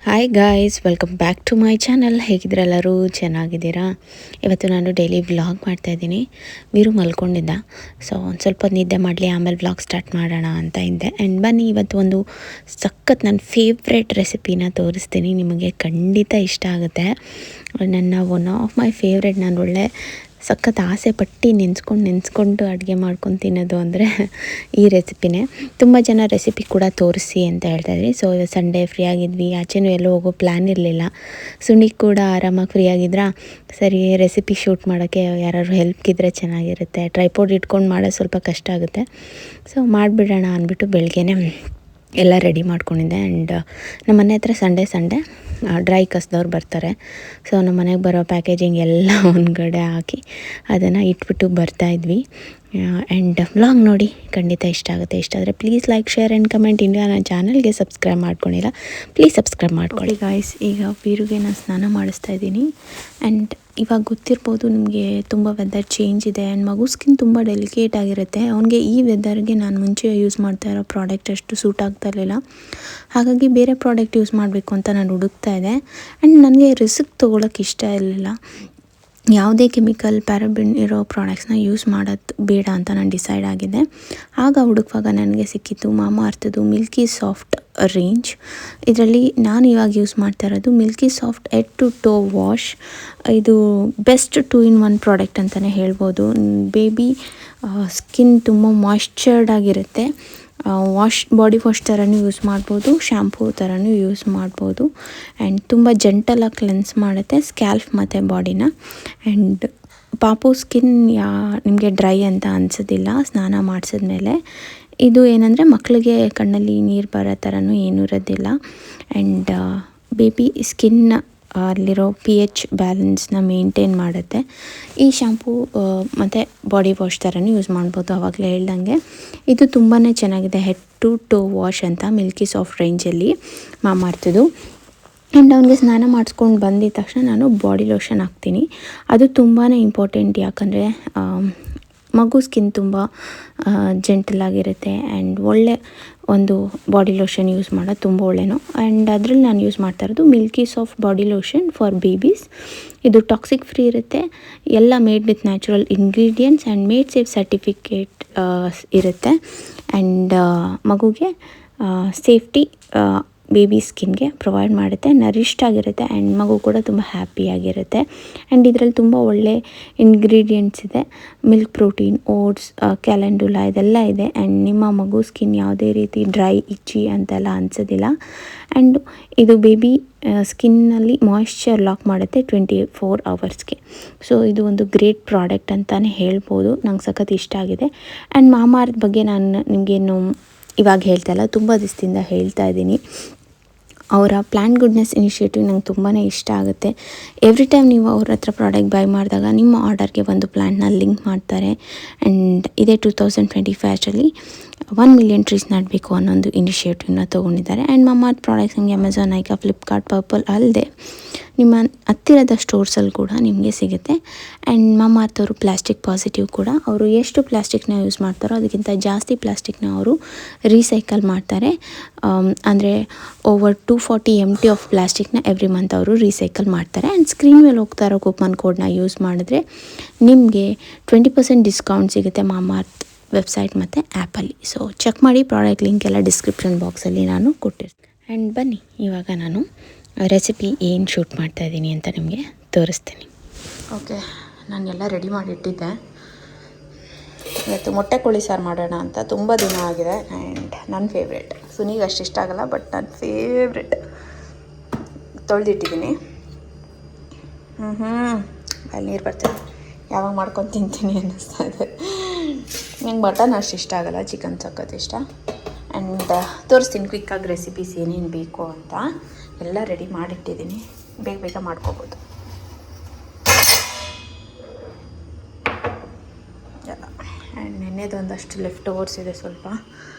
Hi guys, welcome back to my channel. ಹೇಗಿದ್ರೆ ಎಲ್ಲರೂ ಚೆನ್ನಾಗಿದ್ದೀರಾ? ಇವತ್ತು ನಾನು ಡೈಲಿ ವ್ಲಾಗ್ ಮಾಡ್ತಾಯಿದ್ದೀನಿ. ವೀರು ಮಲ್ಕೊಂಡಿದ್ದ, ಸೊ ಒಂದು ಸ್ವಲ್ಪ ನಿದ್ದೆ ಮಾಡಲಿ, ಆಮೇಲೆ ವ್ಲಾಗ್ ಸ್ಟಾರ್ಟ್ ಮಾಡೋಣ ಅಂತ ಇದ್ದೆ. ಆ್ಯಂಡ್ ಬನ್ನಿ, ಇವತ್ತು ಒಂದು ಸಖತ್ ನನ್ನ ಫೇವ್ರೆಟ್ ರೆಸಿಪಿನ ತೋರಿಸ್ತೀನಿ. ನಿಮಗೆ ಖಂಡಿತ ಇಷ್ಟ ಆಗುತ್ತೆ. ನನ್ನ ಒನ್ ಆಫ್ ಮೈ ಫೇವ್ರೆಟ್, ನಾನು ಒಳ್ಳೆ ಸಖತ್ ಆಸೆ ಪಟ್ಟು ನೆನೆಸ್ಕೊಂಡು ಅಡುಗೆ ಮಾಡ್ಕೊಂಡು ತಿನ್ನೋದು ಅಂದರೆ ಈ ರೆಸಿಪಿನೇ. ತುಂಬ ಜನ ರೆಸಿಪಿ ಕೂಡ ತೋರಿಸಿ ಅಂತ ಹೇಳ್ತಾಯಿದ್ರಿ. ಸೊ ಇವತ್ತು ಸಂಡೇ ಫ್ರೀ ಆಗಿದ್ವಿ, ಆಚೆನೂ ಎಲ್ಲೋ ಹೋಗೋ ಪ್ಲ್ಯಾನ್ ಇರಲಿಲ್ಲ. ಸುನಿ ಕೂಡ ಆರಾಮಾಗಿ ಫ್ರೀ ಆಗಿದ್ರಾ, ಸರಿ ರೆಸಿಪಿ ಶೂಟ್ ಮಾಡೋಕ್ಕೆ ಯಾರು ಹೆಲ್ಪ್ಗಿದ್ರೆ ಚೆನ್ನಾಗಿರುತ್ತೆ. ಟ್ರೈಪೋಡ್ ಇಟ್ಕೊಂಡು ಮಾಡೋದು ಸ್ವಲ್ಪ ಕಷ್ಟ ಆಗುತ್ತೆ, ಸೊ ಮಾಡಿಬಿಡೋಣ ಅಂದ್ಬಿಟ್ಟು ಬೆಳಗ್ಗೆನೇ ಎಲ್ಲ ರೆಡಿ ಮಾಡ್ಕೊಂಡಿದ್ದೆ. ಆ್ಯಂಡ್ ನಮ್ಮ ಮನೆ ಹತ್ರ ಸಂಡೇ ಡ್ರೈ ಕಸ್ದವ್ರು ಬರ್ತಾರೆ. ಸೊ ನಮ್ಮ ಮನೆಗೆ ಬರೋ ಪ್ಯಾಕೇಜಿಂಗ್ ಎಲ್ಲ ಒಂದ್ಗಡೆ ಹಾಕಿ ಅದನ್ನು ಇಟ್ಬಿಟ್ಟು ಬರ್ತಾಯಿದ್ವಿ. ಆ್ಯಂಡ್ ವ್ಲಾಗ್ ನೋಡಿ, ಖಂಡಿತ ಇಷ್ಟ ಆಗುತ್ತೆ. ಇಷ್ಟ ಆದರೆ please like, share and comment. India ನನ್ನ ಚಾನಲ್ಗೆ ಸಬ್ಸ್ಕ್ರೈಬ್ ಮಾಡ್ಕೊಂಡಿಲ್ಲ, ಪ್ಲೀಸ್ ಸಬ್ಸ್ಕ್ರೈಬ್ ಮಾಡ್ಕೊಳ್ಳಿ ಗಾಯ್ಸ್. ಈಗ ವೀರುಗೆ ನಾನು ಸ್ನಾನ ಮಾಡಿಸ್ತಾ ಇದ್ದೀನಿ. ಆ್ಯಂಡ್ ಇವಾಗ ಗೊತ್ತಿರ್ಬೋದು ನಿಮಗೆ, ತುಂಬ ವೆದರ್ ಚೇಂಜ್ ಇದೆ ಆ್ಯಂಡ್ ಮಗು ಸ್ಕಿನ್ ತುಂಬ ಡೆಲಿಕೇಟ್ ಆಗಿರುತ್ತೆ. ಅವನಿಗೆ ಈ ವೆದರ್ಗೆ ನಾನು ಮುಂಚೆ ಯೂಸ್ ಮಾಡ್ತಾ ಇರೋ ಪ್ರಾಡಕ್ಟ್ ಅಷ್ಟು ಸೂಟ್ ಆಗ್ತಾ ಇರಲಿಲ್ಲ. ಹಾಗಾಗಿ ಬೇರೆ ಪ್ರಾಡಕ್ಟ್ ಯೂಸ್ ಮಾಡಬೇಕು ಅಂತ ನಾನು ಹುಡುಕ್ತಾ ಇದ್ದೆ. ಆ್ಯಂಡ್ ನನಗೆ ರಿಸ್ಕ್ ತೊಗೊಳಕ್ಕೆ ಇಷ್ಟ ಇರಲಿಲ್ಲ. ಯಾವುದೇ ಕೆಮಿಕಲ್, ಪ್ಯಾರಾಬಿನ್ ಇರೋ ಪ್ರಾಡಕ್ಟ್ಸ್ನ ಯೂಸ್ ಮಾಡೋದು ಬೇಡ ಅಂತ ನಾನು ಡಿಸೈಡ್ ಆಗಿದ್ದೆ. ಆಗ ಹುಡುಕುವಾಗ ನನಗೆ ಸಿಕ್ಕಿತ್ತು ಮಾಮಾ ಅರ್ಥದ್ದು ಮಿಲ್ಕಿ ಸಾಫ್ಟ್ ರೇಂಜ್. ಇದರಲ್ಲಿ ನಾನು ಇವಾಗ ಯೂಸ್ ಮಾಡ್ತಾ ಇರೋದು milky soft head to toe wash. ಇದು ಬೆಸ್ಟ್ 2-in-1 ಪ್ರಾಡಕ್ಟ್ ಅಂತಲೇ ಹೇಳ್ಬೋದು. ಬೇಬಿ ಸ್ಕಿನ್ ತುಂಬ ಮಾಯ್ಶ್ಚರ್ಡ್ ಆಗಿರುತ್ತೆ. ಬಾಡಿ ವಾಶ್ ಥರನೂ ಯೂಸ್ ಮಾಡ್ಬೋದು, ಶ್ಯಾಂಪೂ ಥರನೂ ಯೂಸ್ ಮಾಡ್ಬೋದು. ಆ್ಯಂಡ್ ತುಂಬ ಜೆಂಟಲಾಗಿ ಕ್ಲೆನ್ಸ್ ಮಾಡುತ್ತೆ ಸ್ಕ್ಯಾಲ್ಪ್ ಮತ್ತು ಬಾಡಿನ. ಆ್ಯಂಡ್ ಪಾಪು ಸ್ಕಿನ್ ನಿಮಗೆ ಡ್ರೈ ಅಂತ ಅನಿಸೋದಿಲ್ಲ ಸ್ನಾನ ಮಾಡಿಸಿದ್ಮೇಲೆ. ಇದು ಏನಂದರೆ ಮಕ್ಕಳಿಗೆ ಕಣ್ಣಲ್ಲಿ ನೀರು ಬರೋ ಥರನೂ ಏನೂ ಇರೋದಿಲ್ಲ. ಆ್ಯಂಡ್ ಬೇಬಿ ಸ್ಕಿನ್ ಅಲ್ಲಿರೋ pH ಬ್ಯಾಲೆನ್ಸ್ನ ಮೇಂಟೈನ್ ಮಾಡುತ್ತೆ. ಈ ಶ್ಯಾಂಪೂ ಮತ್ತು ಬಾಡಿ ವಾಶ್ ಥರನೂ ಯೂಸ್ ಮಾಡ್ಬೋದು. ಆವಾಗಲೇ ಹೇಳ್ದಂಗೆ ಇದು ತುಂಬಾ ಚೆನ್ನಾಗಿದೆ. ಹೆಡ್ ಟು ಟೋ ವಾಶ್ ಅಂತ ಮಿಲ್ಕಿ ಸಾಫ್ಟ್ ರೇಂಜಲ್ಲಿ ಮಾಮಾರ್ತಿದ್ದು. ಆ್ಯಂಡ್ ಅವನಿಗೆ ಸ್ನಾನ ಮಾಡಿಸ್ಕೊಂಡು ಬಂದಿದ ತಕ್ಷಣ ನಾನು ಬಾಡಿ ಲೋಷನ್ ಹಾಕ್ತೀನಿ. ಅದು ತುಂಬಾ ಇಂಪಾರ್ಟೆಂಟ್, ಯಾಕಂದರೆ ಮಗು ಸ್ಕಿನ್ ತುಂಬ ಜೆಂಟಲಾಗಿರುತ್ತೆ. ಆ್ಯಂಡ್ ಒಳ್ಳೆ ಒಂದು ಬಾಡಿ ಲೋಷನ್ ಯೂಸ್ ಮಾಡೋದು ತುಂಬ ಒಳ್ಳೆಯದು. ಆ್ಯಂಡ್ ಅದರಲ್ಲಿ ನಾನು ಯೂಸ್ ಮಾಡ್ತಾ ಇರೋದು milky soft body lotion for babies. ಇದು ಟಾಕ್ಸಿಕ್ ಫ್ರೀ ಇರುತ್ತೆ, ಎಲ್ಲ made with natural ingredients and made safe certificate ಇರುತ್ತೆ. ಆ್ಯಂಡ್ ಮಗುಗೆ ಸೇಫ್ಟಿ ಬೇಬಿ ಸ್ಕಿನ್ಗೆ ಪ್ರೊವೈಡ್ ಮಾಡುತ್ತೆ. ನರಿಷ್ಡ್ ಆಗಿರುತ್ತೆ ಆ್ಯಂಡ್ ಮಗು ಕೂಡ ತುಂಬ ಹ್ಯಾಪಿಯಾಗಿರುತ್ತೆ. ಆ್ಯಂಡ್ ಇದರಲ್ಲಿ ತುಂಬ ಒಳ್ಳೆ ಇಂಗ್ರೀಡಿಯೆಂಟ್ಸ್ ಇದೆ. ಮಿಲ್ಕ್ ಪ್ರೋಟೀನ್, ಓಟ್ಸ್, ಕ್ಯಾಲೆಂಡುಲಾ ಇದೆಲ್ಲ ಇದೆ. ಆ್ಯಂಡ್ ನಿಮ್ಮ ಮಗು ಸ್ಕಿನ್ ಯಾವುದೇ ರೀತಿ ಡ್ರೈ, ಇಚ್ಚಿ ಅಂತೆಲ್ಲ ಅನಿಸೋದಿಲ್ಲ. ಆ್ಯಂಡ್ ಇದು ಬೇಬಿ ಸ್ಕಿನ್ನಲ್ಲಿ ಮಾಯ್ಶ್ಚರ್ ಲಾಕ್ ಮಾಡುತ್ತೆ 24 hours. ಸೊ ಇದು ಒಂದು ಗ್ರೇಟ್ ಪ್ರಾಡಕ್ಟ್ ಅಂತಲೇ ಹೇಳ್ಬೋದು. ನಂಗೆ ಸಖತ್ ಇಷ್ಟ ಆಗಿದೆ. ಆ್ಯಂಡ್ ಮಾಮಾಅರ್ತ್ ಬಗ್ಗೆ ನಾನು ನಿಮಗೇನು ಇವಾಗ ಹೇಳ್ತಾ ಇಲ್ಲ, ತುಂಬ ದಿವಸದಿಂದ ಹೇಳ್ತಾ ಇದ್ದೀನಿ. ಅವರ ಪ್ಲ್ಯಾಂಟ್ ಗುಡ್ನೆಸ್ ಇನಿಷಿಯೇಟಿವ್ ನಂಗೆ ತುಂಬಾ ಇಷ್ಟ ಆಗುತ್ತೆ. ಎವ್ರಿ ಟೈಮ್ ನೀವು ಅವ್ರ ಹತ್ರ ಪ್ರಾಡಕ್ಟ್ ಬೈ ಮಾಡಿದಾಗ ನಿಮ್ಮ ಆರ್ಡರ್ಗೆ ಒಂದು ಪ್ಲ್ಯಾಂಟ್ನ ಲಿಂಕ್ ಮಾಡ್ತಾರೆ. ಆ್ಯಂಡ್ ಇದೇ 2025 1 million ಟ್ರೀಸ್ ನೆಡಬೇಕು ಅನ್ನೋ ಒಂದು ಇನಿಷಿಯೇಟಿವ್ನ ತೊಗೊಂಡಿದ್ದಾರೆ. ಆ್ಯಂಡ್ ಮಾಮಾಅರ್ತ್ ಪ್ರಾಡಕ್ಟ್ಸ್ ನಿಮಗೆ ಅಮೆಝಾನ್, ನೈಕಾ, ಫ್ಲಿಪ್ಕಾರ್ಟ್, ಪರ್ಪಲ್ ಅಲ್ಲದೆ ನಿಮ್ಮ ಹತ್ತಿರದ ಸ್ಟೋರ್ಸಲ್ಲಿ ಕೂಡ ನಿಮಗೆ ಸಿಗುತ್ತೆ. ಆ್ಯಂಡ್ ಮಾಮಾಅರ್ತ್ ಅವರು ಪ್ಲಾಸ್ಟಿಕ್ ಪಾಸಿಟಿವ್ ಕೂಡ. ಅವರು ಎಷ್ಟು ಪ್ಲಾಸ್ಟಿಕ್ನ ಯೂಸ್ ಮಾಡ್ತಾರೋ ಅದಕ್ಕಿಂತ ಜಾಸ್ತಿ ಪ್ಲಾಸ್ಟಿಕ್ನ ಅವರು ರೀಸೈಕಲ್ ಮಾಡ್ತಾರೆ. ಅಂದರೆ ಓವರ್ 240 MT ಆಫ್ ಪ್ಲಾಸ್ಟಿಕ್ನ ಎವ್ರಿ ಮಂತ್ ಅವರು ರೀಸೈಕಲ್ ಮಾಡ್ತಾರೆ. ಆ್ಯಂಡ್ ಸ್ಕ್ರೀನ್ ಮೇಲೆ ಹೋಗ್ತಾ ಇರೋ ಕೂಪನ್ ಕೋಡ್ನ ಯೂಸ್ ಮಾಡಿದ್ರೆ ನಿಮಗೆ 20% ಡಿಸ್ಕೌಂಟ್ ಸಿಗುತ್ತೆ ಮಾಮಾಅರ್ತ್ ವೆಬ್ಸೈಟ್ ಮತ್ತು ಆ್ಯಪಲ್ಲಿ. ಸೊ ಚೆಕ್ ಮಾಡಿ, ಪ್ರಾಡಕ್ಟ್ ಲಿಂಕ್ ಎಲ್ಲ ಡಿಸ್ಕ್ರಿಪ್ಷನ್ ಬಾಕ್ಸಲ್ಲಿ ನಾನು ಕೊಟ್ಟಿರ್ತೀನಿ. ಆ್ಯಂಡ್ ಬನ್ನಿ, ಇವಾಗ ನಾನು ರೆಸಿಪಿ ಏನು ಶೂಟ್ ಮಾಡ್ತಾಯಿದ್ದೀನಿ ಅಂತ ನಿಮಗೆ ತೋರಿಸ್ತೀನಿ. ಓಕೆ, ನಾನೆಲ್ಲ ರೆಡಿ ಮಾಡಿಟ್ಟಿದ್ದೆ. ಇವತ್ತು ಮೊಟ್ಟೆ ಕೋಳಿ ಸಾರು ಮಾಡೋಣ ಅಂತ ತುಂಬ ದಿನ ಆಗಿದೆ. ಆ್ಯಂಡ್ ನನ್ನ ಫೇವ್ರೇಟ್, ಸುನಿಗೆ ಅಷ್ಟು ಇಷ್ಟ ಆಗಲ್ಲ, ಬಟ್ ನನ್ನ ಫೇವ್ರೇಟ್. ತೊಳೆದಿಟ್ಟಿದ್ದೀನಿ. ಅಲ್ಲಿ ನೀರು ಬರ್ತೀನಿ, ಯಾವಾಗ ಮಾಡ್ಕೊಂಡು ತಿಂತೀನಿ ಅನ್ನಿಸ್ತಾ ಇದೆ. ನಂಗೆ ಮಟನ್ ಅಷ್ಟು ಇಷ್ಟ ಆಗಲ್ಲ, ಚಿಕನ್ ಸಖತ್ ಇಷ್ಟ. ಆ್ಯಂಡ್ ತೋರಿಸ್ತೀನಿ ಕ್ವಿಕ್ಕಾಗಿ ರೆಸಿಪೀಸ್ ಏನೇನು ಬೇಕು ಅಂತ. ಎಲ್ಲ ರೆಡಿ ಮಾಡಿಟ್ಟಿದ್ದೀನಿ, ಬೇಗ ಮಾಡ್ಕೋಬೋದು. ಆ್ಯಂಡ್ ನೆನ್ನೆದೊಂದಷ್ಟು ಲೆಫ್ಟ್ ಓವರ್ಸ್ ಇದೆ ಸ್ವಲ್ಪ,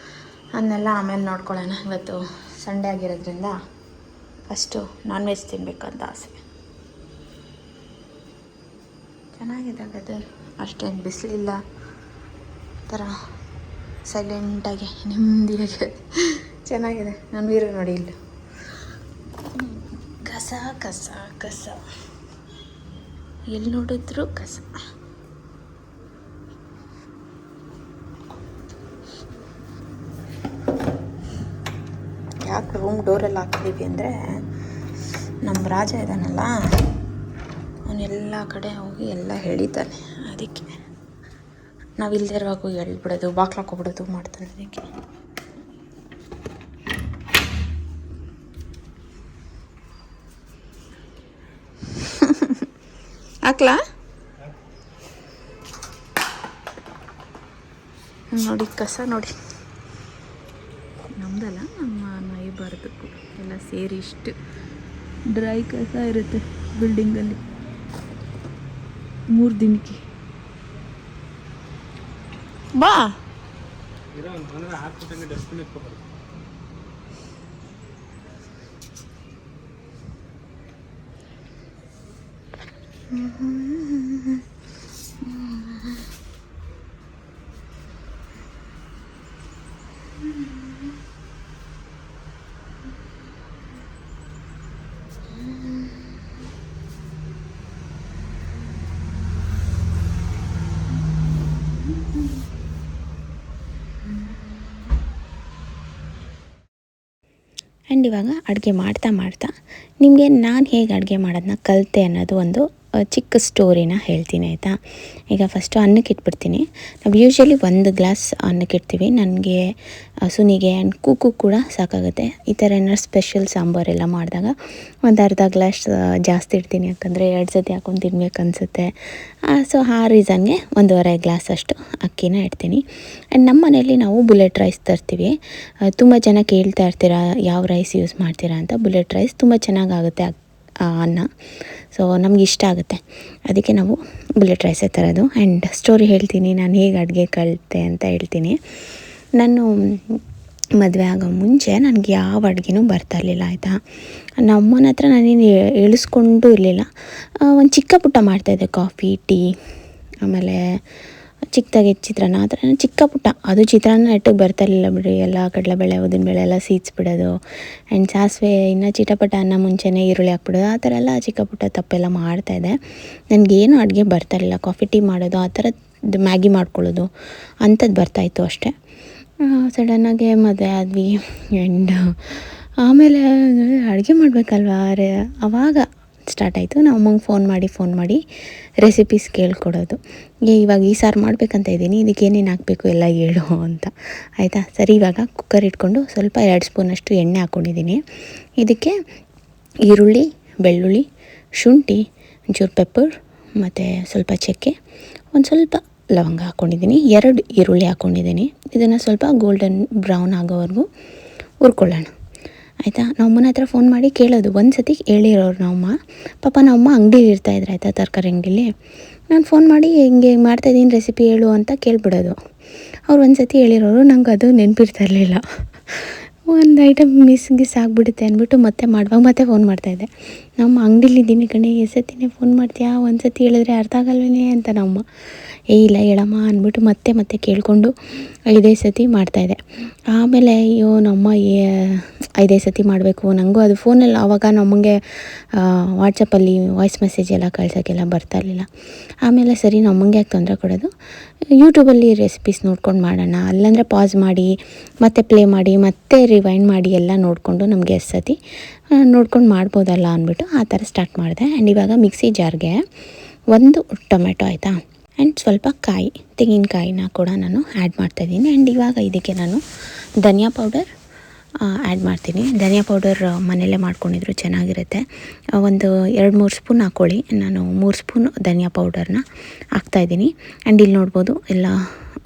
ಅದನ್ನೆಲ್ಲ ಆಮೇಲೆ ನೋಡ್ಕೊಳ್ಳೋಣ. ಇವತ್ತು ಸಂಡೇ ಆಗಿರೋದ್ರಿಂದ ಫಸ್ಟು ನಾನ್ ವೆಜ್ ತಿನ್ನಬೇಕಂತ ಆಸೆ. ಚೆನ್ನಾಗಿದೆ ವೆದರ್, ಅಷ್ಟೇನು ಬಿಸಿಲಿಲ್ಲ, ಥರ ಸೈಲೆಂಟಾಗಿ ನೆಮ್ಮದಿಯಾಗಿ ಚೆನ್ನಾಗಿದೆ. ನಾನು ವೀರು ನೋಡಿ ಇಲ್ಲ ಕಸ ಕಸ ಕಸ, ಎಲ್ಲಿ ನೋಡಿದ್ರು ಕಸ. ಯಾಕೆ ರೂಮ್ ಡೋರೆಲ್ಲ ಹಾಕಿದ್ದೀವಿ ಅಂದರೆ ನಮ್ಮ ರಾಜ ಇದ್ದಾನಲ್ಲ, ಅವನೆಲ್ಲ ಕಡೆ ಹೋಗಿ ಎಲ್ಲ ಹೇಳಿದ್ದಾನೆ. ಅದಕ್ಕೆ ನಾವು ಇಲ್ಲದೆ ಇರುವಾಗ ಹೇಳ್ಬಿಡೋದು, ಬಾಕ್ಲು ಹಾಕೊಬಿಡೋದು ಮಾಡ್ತಾನೆ. ಅದಕ್ಕೆ ಹಾಕ್ಲಾ ನೋಡಿ ಕಸ ನೋಡಿ, ನಮ್ದಲ್ಲ ನಮ್ಮ ನೈಬರ್ದು ಎಲ್ಲ ಸೇರಿ ಇಷ್ಟು ಡ್ರೈ ಕಸ ಇರುತ್ತೆ ಬಿಲ್ಡಿಂಗಲ್ಲಿ 3 ದಿನಕ್ಕೆ. ಬಾ ಆ್ಯಂಡ್ ಇವಾಗ ಅಡುಗೆ ಮಾಡ್ತಾ ನಿಮಗೆ ನಾನು ಹೇಗೆ ಅಡುಗೆ ಮಾಡೋದನ್ನ ಕಲಿತೆ ಅನ್ನೋದು ಒಂದು ಚಿಕ್ಕ ಸ್ಟೋರಿನ ಹೇಳ್ತೀನಿ ಆಯಿತಾ. ಈಗ ಫಸ್ಟು ಅನ್ನಕ್ಕೆ ಇಟ್ಬಿಡ್ತೀನಿ. ನಾವು ಯೂಶ್ವಲಿ 1 ಗ್ಲಾಸ್ ಅನ್ನಕ್ಕೆ ಇಡ್ತೀವಿ. ನನಗೆ ಸುನಿಗೆ ಆ್ಯಂಡ್ ಕೂಕು ಕೂಡ ಸಾಕಾಗುತ್ತೆ. ಈ ಥರ ಏನಾದ್ರು ಸ್ಪೆಷಲ್ ಸಾಂಬಾರೆಲ್ಲ ಮಾಡಿದಾಗ ಒಂದು ಅರ್ಧ ಗ್ಲಾಸ್ ಜಾಸ್ತಿ ಇಡ್ತೀನಿ, ಯಾಕಂದರೆ 2 ಸತಿ ಹಾಕೊಂಡು ತಿನ್ಬೇಕು ಅನಿಸುತ್ತೆ. ಸೊ ಆ ರೀಸನ್ಗೆ 1.5 ಗ್ಲಾಸ್ ಅಷ್ಟು ಅಕ್ಕಿನ ಇಡ್ತೀನಿ. ಆ್ಯಂಡ್ ನಮ್ಮ ಮನೆಯಲ್ಲಿ ನಾವು ಬುಲೆಟ್ ರೈಸ್ ತರ್ತೀವಿ. ತುಂಬ ಜನ ಕೇಳ್ತಾ ಇರ್ತೀರಾ ಯಾವ ರೈಸ್ ಯೂಸ್ ಮಾಡ್ತೀರಾ ಅಂತ. ಬುಲೆಟ್ ರೈಸ್ ತುಂಬ ಚೆನ್ನಾಗಾಗುತ್ತೆ ಅನ್ನ, ಸೊ ನಮ್ಗೆ ಇಷ್ಟ ಆಗುತ್ತೆ, ಅದಕ್ಕೆ ನಾವು ಬುಲೆಟ್ ರೈಸೇ ತರೋದು. ಆ್ಯಂಡ್ ಸ್ಟೋರಿ ಹೇಳ್ತೀನಿ, ನಾನು ಹೇಗೆ ಅಡುಗೆ ಕಲಿತೆ ಅಂತ ಹೇಳ್ತೀನಿ. ನಾನು ಮದುವೆ ಆಗೋ ಮುಂಚೆ ನನಗೆ ಯಾವ ಅಡುಗೆನೂ ಬರ್ತಾಯಿರಲಿಲ್ಲ ಆಯಿತಾ. ನಮ್ಮನ ಹತ್ರ ನಾನೇನು ಇಳಿಸ್ಕೊಂಡು ಇರಲಿಲ್ಲ. ಒಂದು ಚಿಕ್ಕ ಪುಟ್ಟ ಮಾಡ್ತಾಯಿದ್ದೆ, ಕಾಫಿ ಟೀ, ಆಮೇಲೆ ಚಿಕ್ಕದಾಗಿ ಚಿತ್ರಾನ್ನ, ಆ ಥರ ಚಿಕ್ಕ ಪುಟ್ಟ. ಅದು ಚಿತ್ರಾನ್ನ ನೆಟ್ಟಿಗೆ ಬರ್ತಾಯಿರಲಿಲ್ಲ ಬಿಡಿ. ಎಲ್ಲ ಕಡಲೆಬೇಳೆ ಉದ್ದಿನಬೇಳೆ ಎಲ್ಲ ಸೀದ್ಸ್ಬಿಡೋದು, ಆ್ಯಂಡ್ ಸಾಸಿವೆ ಇನ್ನು ಚಿಟಪಟ ಅನ್ನ ಮುಂಚೆನೇ ಈರುಳ್ಳಿ ಹಾಕ್ಬಿಡೋದು, ಆ ಥರ ಎಲ್ಲ ಚಿಕ್ಕ ಪುಟ್ಟ ತಪ್ಪೆಲ್ಲ ಮಾಡ್ತಾಯಿದ್ದೆ. ನನಗೇನು ಅಡುಗೆ ಬರ್ತಾಯಿರಲಿಲ್ಲ. ಕಾಫಿ ಟೀ ಮಾಡೋದು, ಆ ಥರದ್ದು ಮ್ಯಾಗಿ ಮಾಡ್ಕೊಳ್ಳೋದು ಅಂಥದ್ದು ಬರ್ತಾಯಿತ್ತು ಅಷ್ಟೇ. ಸಡನ್ನಾಗೆ ಮದುವೆ ಆದ್ವಿ. ಆ್ಯಂಡ್ ಆಮೇಲೆ ಅಡುಗೆ ಮಾಡಬೇಕಲ್ವಾ, ಆವಾಗ ಸ್ಟಾರ್ಟ್ ಆಯಿತು. ನಾವು ಅಮ್ಮಂಗೆ ಫೋನ್ ಮಾಡಿ ರೆಸಿಪೀಸ್ ಕೇಳ್ಕೊಡೋದು. ಇವಾಗ ಈ ಸಾರು ಮಾಡಬೇಕಂತ ಇದ್ದೀನಿ, ಇದಕ್ಕೆ ಏನೇನು ಹಾಕಬೇಕು ಎಲ್ಲ ಹೇಳು ಅಂತ. ಆಯಿತಾ, ಸರಿ. ಇವಾಗ ಕುಕ್ಕರ್ ಇಟ್ಕೊಂಡು ಸ್ವಲ್ಪ 2 ಸ್ಪೂನಷ್ಟು ಎಣ್ಣೆ ಹಾಕ್ಕೊಂಡಿದ್ದೀನಿ. ಇದಕ್ಕೆ ಈರುಳ್ಳಿ, ಬೆಳ್ಳುಳ್ಳಿ, ಶುಂಠಿ, ಒಂಚೂರು ಪೆಪ್ಪರ್ ಮತ್ತು ಸ್ವಲ್ಪ ಚಕ್ಕೆ, ಒಂದು ಸ್ವಲ್ಪ ಲವಂಗ ಹಾಕ್ಕೊಂಡಿದ್ದೀನಿ, 2 ಈರುಳ್ಳಿ ಹಾಕ್ಕೊಂಡಿದ್ದೀನಿ. ಇದನ್ನು ಸ್ವಲ್ಪ ಗೋಲ್ಡನ್ ಬ್ರೌನ್ ಆಗೋವರೆಗೂ ಹುರ್ಕೊಳ್ಳೋಣ ಆಯಿತಾ. ನಮ್ಮನ ಹತ್ರ ಫೋನ್ ಮಾಡಿ ಕೇಳೋದು. ಒಂದು ಸತಿ ಹೇಳಿರೋರು ನಮ್ಮಮ್ಮ, ಪಾಪ ನಮ್ಮಮ್ಮ ಅಂಗಡಿಲಿ ಇರ್ತಾಯಿದ್ರು ಆಯಿತಾ, ತರಕಾರಿ ಅಂಗಡಿಲಿ. ನಾನು ಫೋನ್ ಮಾಡಿ ಹಿಂಗೆ ಮಾಡ್ತಾಯಿದ್ದೀನಿ ರೆಸಿಪಿ ಹೇಳು ಅಂತ ಕೇಳಿಬಿಡೋದು. ಅವ್ರು ಒಂದು ಸತಿ ಹೇಳಿರೋರು, ನಂಗೆ ಅದು ನೆನಪಿರ್ತಾಯಿರಲಿಲ್ಲ. ಒಂದು ಐಟಮ್ ಮಿಸ್ ಆಗಿಬಿಡುತ್ತೆ ಅಂದ್ಬಿಟ್ಟು ಮತ್ತೆ ಫೋನ್ ಮಾಡ್ತಾಯಿದ್ದೆ. ನಮ್ಮ ಅಂಗಡಿಲಿದ್ದೀನಿ ಕಣೆ, ಎಷ್ಟೊತ್ತಿನೇ ಫೋನ್ ಮಾಡ್ತೀಯಾ, ಒಂದು ಸತಿ ಹೇಳಿದ್ರೆ ಅರ್ಥ ಆಗಲ್ವೇ ಅಂತ ನಮ್ಮಮ್ಮ. ಇಲ್ಲ ಹೇಳಮ್ಮ ಅಂದ್ಬಿಟ್ಟು ಮತ್ತೆ ಕೇಳಿಕೊಂಡು 5 ಸತಿ ಮಾಡ್ತಾಯಿದ್ದೆ. ಆಮೇಲೆ ಅಯ್ಯೋ ನಮ್ಮ 5 ಸತಿ ಮಾಡಬೇಕು ನನಗೂ ಅದು ಫೋನಲ್ಲಿ. ಆವಾಗ ನಮಗೆ ವಾಟ್ಸಪ್ಪಲ್ಲಿ ವಾಯ್ಸ್ ಮೆಸೇಜ್ ಎಲ್ಲ ಕಳ್ಸೋಕ್ಕೆಲ್ಲ ಬರ್ತಾಯಿರಲಿಲ್ಲ. ಆಮೇಲೆ ಸರಿ ನಮ್ಮಂಗೆ ಯಾಕೆ ತೊಂದರೆ ಕೊಡೋದು, ಯೂಟ್ಯೂಬಲ್ಲಿ ರೆಸಿಪೀಸ್ ನೋಡ್ಕೊಂಡು ಮಾಡೋಣ, ಅಲ್ಲಾಂದರೆ ಪಾಸ್ ಮಾಡಿ ಮತ್ತೆ ಪ್ಲೇ ಮಾಡಿ ಮತ್ತೆ ರಿವೈಂಡ್ ಮಾಡಿ ಎಲ್ಲ ನೋಡಿಕೊಂಡು ನಮಗೆ ಎಷ್ಟು ಸತಿ ನೋಡ್ಕೊಂಡು ಮಾಡ್ಬೋದಲ್ಲ ಅಂದ್ಬಿಟ್ಟು ಆ ಥರ ಸ್ಟಾರ್ಟ್ ಮಾಡಿದೆ. ಆ್ಯಂಡ್ ಇವಾಗ ಮಿಕ್ಸಿ ಜಾರ್ಗೆ 1 ಟೊಮೆಟೊ ಆಯಿತಾ, ಆ್ಯಂಡ್ ಸ್ವಲ್ಪ ತೆಂಗಿನಕಾಯಿನ ಕೂಡ ನಾನು ಆ್ಯಡ್ ಮಾಡ್ತಾಯಿದ್ದೀನಿ. ಆ್ಯಂಡ್ ಇವಾಗ ಇದಕ್ಕೆ ನಾನು ಧನಿಯಾ ಪೌಡರ್ ಆ್ಯಡ್ ಮಾಡ್ತೀನಿ. ಧನಿಯಾ ಪೌಡರ್ ಮನೆಯಲ್ಲೇ ಮಾಡ್ಕೊಂಡಿದ್ರು ಚೆನ್ನಾಗಿರುತ್ತೆ. ಒಂದು 2-3 ಸ್ಪೂನ್ ಹಾಕ್ಕೊಳ್ಳಿ. ನಾನು 3 ಸ್ಪೂನ್ ಧನಿಯಾ ಪೌಡರ್ನ ಹಾಕ್ತಾಯಿದ್ದೀನಿ. ಆ್ಯಂಡ್ ಇಲ್ಲಿ ನೋಡ್ಬೋದು ಎಲ್ಲ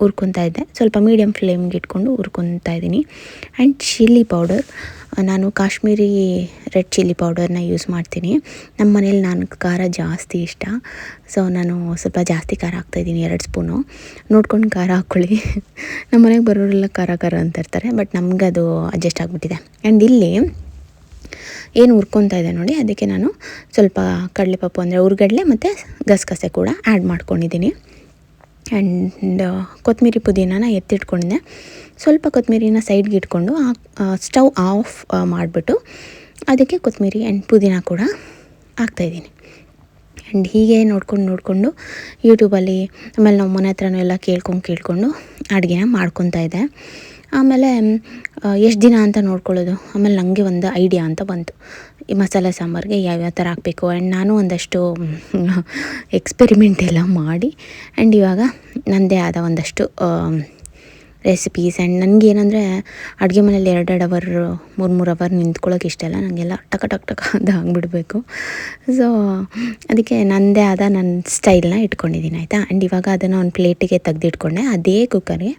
ಹುರ್ಕೊತಾ ಇದ್ದೆ, ಸ್ವಲ್ಪ ಮೀಡಿಯಮ್ ಫ್ಲೇಮ್ಗೆ ಇಟ್ಕೊಂಡು ಹುರ್ಕೊತಾ ಇದ್ದೀನಿ. ಆ್ಯಂಡ್ ಚಿಲ್ಲಿ ಪೌಡರ್, ನಾನು ಕಾಶ್ಮೀರಿ ರೆಡ್ ಚಿಲ್ಲಿ ಪೌಡರ್ನ ಯೂಸ್ ಮಾಡ್ತೀನಿ. ನಮ್ಮ ಮನೇಲಿ ನಾನು ಖಾರ ಜಾಸ್ತಿ ಇಷ್ಟ, ಸೊ ನಾನು ಸ್ವಲ್ಪ ಜಾಸ್ತಿ ಖಾರ ಹಾಕ್ತಾಯಿದ್ದೀನಿ, 2 ಸ್ಪೂನು. ನೋಡ್ಕೊಂಡು ಖಾರ ಹಾಕ್ಕೊಳ್ಳಿ. ನಮ್ಮ ಮನೆಗೆ ಬರೋರೆಲ್ಲ ಖಾರ ಅಂತ ಇರ್ತಾರೆ, ಬಟ್ ನಮ್ಗೆ ಅದು ಅಡ್ಜಸ್ಟ್ ಆಗಿಬಿಟ್ಟಿದೆ. ಆ್ಯಂಡ್ ಇಲ್ಲಿ ಏನು ಹುರ್ಕೊತಾ ಇದೆ ನೋಡಿ, ಅದಕ್ಕೆ ನಾನು ಸ್ವಲ್ಪ ಕಡಲೆಪಪ್ಪು ಅಂದರೆ ಹುರ್ಗಡ್ಲೆ ಮತ್ತು ಗಸಗಸೆ ಕೂಡ ಆ್ಯಡ್ ಮಾಡ್ಕೊಂಡಿದ್ದೀನಿ. ಆ್ಯಂಡ್ ಕೊತ್ತಂಬರಿ ಪುದೀನನ ಎತ್ತಿಟ್ಕೊಂಡಿದ್ದೆ. ಸ್ವಲ್ಪ ಕೊತ್ತಂಬರಿನ ಸೈಡ್ಗೆ ಇಟ್ಕೊಂಡು ಸ್ಟವ್ ಆಫ್ ಮಾಡಿಬಿಟ್ಟು ಅದಕ್ಕೆ ಕೊತ್ತಂಬರಿ ಆ್ಯಂಡ್ ಪುದೀನ ಕೂಡ ಹಾಕ್ತಾಯಿದ್ದೀನಿ. ಆ್ಯಂಡ್ ಹೀಗೆ ನೋಡಿಕೊಂಡು ಯೂಟ್ಯೂಬಲ್ಲಿ ಆಮೇಲೆ ನಮ್ಮ ಮನೆ ಹತ್ರನೂ ಎಲ್ಲ ಕೇಳ್ಕೊಂಡು ಅಡುಗೆನ ಮಾಡ್ಕೊತಾ ಇದ್ದೆ. ಆಮೇಲೆ ಎಷ್ಟು ದಿನ ಅಂತ ನೋಡ್ಕೊಳ್ಳೋದು. ಆಮೇಲೆ ನನಗೆ ಒಂದು ಐಡಿಯಾ ಅಂತ ಬಂತು, ಈ ಮಸಾಲೆ ಸಾಂಬಾರಿಗೆ ಯಾವ್ಯಾವ ಥರ ಹಾಕಬೇಕು. ಆ್ಯಂಡ್ ನಾನು ಒಂದಷ್ಟು ಎಕ್ಸ್ಪೆರಿಮೆಂಟ್ ಎಲ್ಲ ಮಾಡಿ ಆ್ಯಂಡ್ ಇವಾಗ ನನ್ನದೇ ಆದ ಒಂದಷ್ಟು ರೆಸಿಪೀಸ್. ಆ್ಯಂಡ್ ನನಗೇನೆಂದರೆ ಅಡುಗೆ ಮನೇಲಿ 2 ಅವರ್ 3 ಅವರ್ ನಿಂತ್ಕೊಳ್ಳೋಕೆ ಇಷ್ಟ ಇಲ್ಲ. ನನಗೆಲ್ಲ ಟಕ ಅಂತ ಆಗಿಬಿಡ್ಬೇಕು. ಸೊ ಅದಕ್ಕೆ ನನ್ನದೇ ಆದ ನನ್ನ ಸ್ಟೈಲ್ನ ಇಟ್ಕೊಂಡಿದ್ದೀನಿ, ಆಯಿತಾ. ಆ್ಯಂಡ್ ಇವಾಗ ಅದನ್ನು ಒಂದು ಪ್ಲೇಟಿಗೆ ತೆಗೆದಿಟ್ಕೊಂಡೆ. ಅದೇ ಕುಕ್ಕರ್ಗೆ